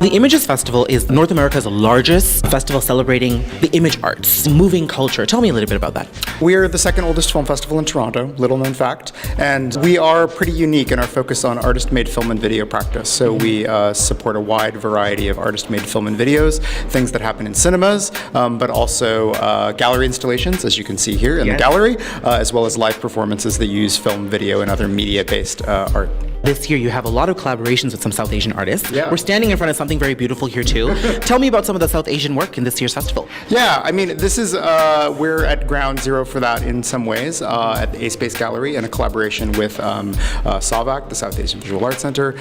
The Images Festival is North America's largest festival celebrating the image arts, moving culture. Tell me a little bit about that. We are the second oldest film festival in Toronto, little known fact, and we are pretty unique in our focus on artist-made film and video practice. So we support a wide variety of artist-made film and videos, things that happen in cinemas, but also gallery installations, as you can see here in the gallery, as well as live performances that use film, video, and other media-based art. This year you have a lot of collaborations with some South Asian artists. Yeah. We're standing in front of something very beautiful here too. Tell me about some of the South Asian work in this year's festival. Yeah, I mean, this is, we're at ground zero for that in some ways at the A-Space Gallery in a collaboration with SAVAC, the South Asian Visual Arts Center,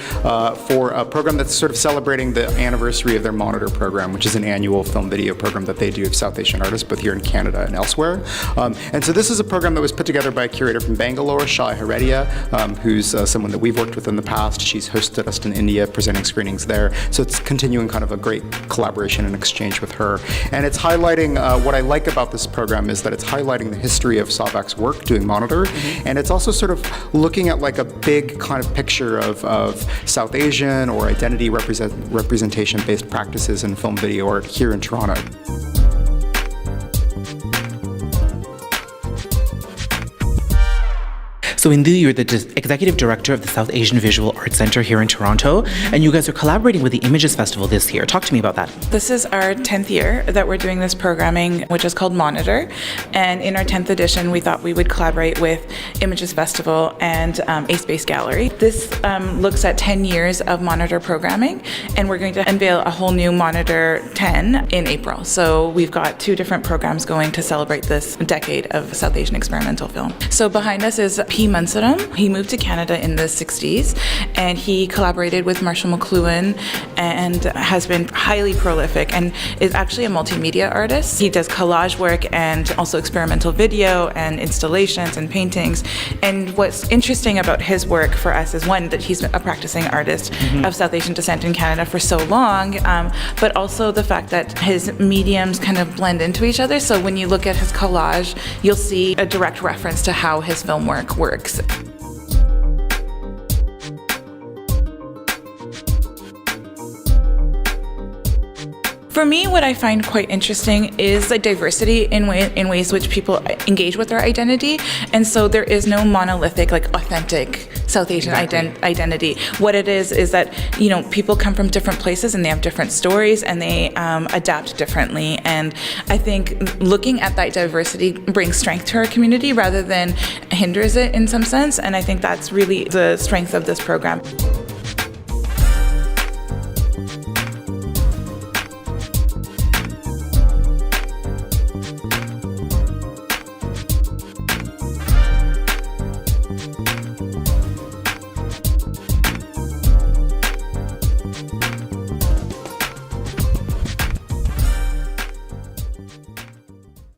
for a program that's sort of celebrating the anniversary of their Monitor program, which is an annual film video program that they do of South Asian artists, both here in Canada and elsewhere. And so this is a program that was put together by a curator from Bangalore, Shai Heredia, who's someone that we've worked with in the past. She's hosted us in India, presenting screenings there. So it's continuing kind of a great collaboration and exchange with her. And it's highlighting, what I like about this program is that it's highlighting the history of SAVAC's work doing Monitor. And it's also sort of looking at like a big kind of picture of South Asian or identity representation-based practices in film video art here in Toronto. So Indu, you're the Executive Director of the South Asian Visual Arts Center here in Toronto, and you guys are collaborating with the Images Festival this year. Talk to me about that. This is our 10th year that we're doing this programming, which is called Monitor. And in our 10th edition, we thought we would collaborate with Images Festival and A-Space Gallery. This looks at 10 years of Monitor programming, and we're going to unveil a whole new Monitor 10 in April. So we've got 2 different programs going to celebrate this decade of South Asian experimental film. So behind us is Manasaram. He moved to Canada in the 60s, and he collaborated with Marshall McLuhan and has been highly prolific and is actually a multimedia artist. He does collage work and also experimental video and installations and paintings. And what's interesting about his work for us is, one, that he's a practicing artist of South Asian descent in Canada for so long, but also the fact that his mediums kind of blend into each other. So when you look at his collage, you'll see a direct reference to how his film work works. For me, what I find quite interesting is the diversity in ways which people engage with their identity. And so there is no monolithic, like authentic South Asian identity. What it is that, you know, people come from different places and they have different stories and they adapt differently. And I think looking at that diversity brings strength to our community rather than hinders it in some sense. And I think that's really the strength of this program.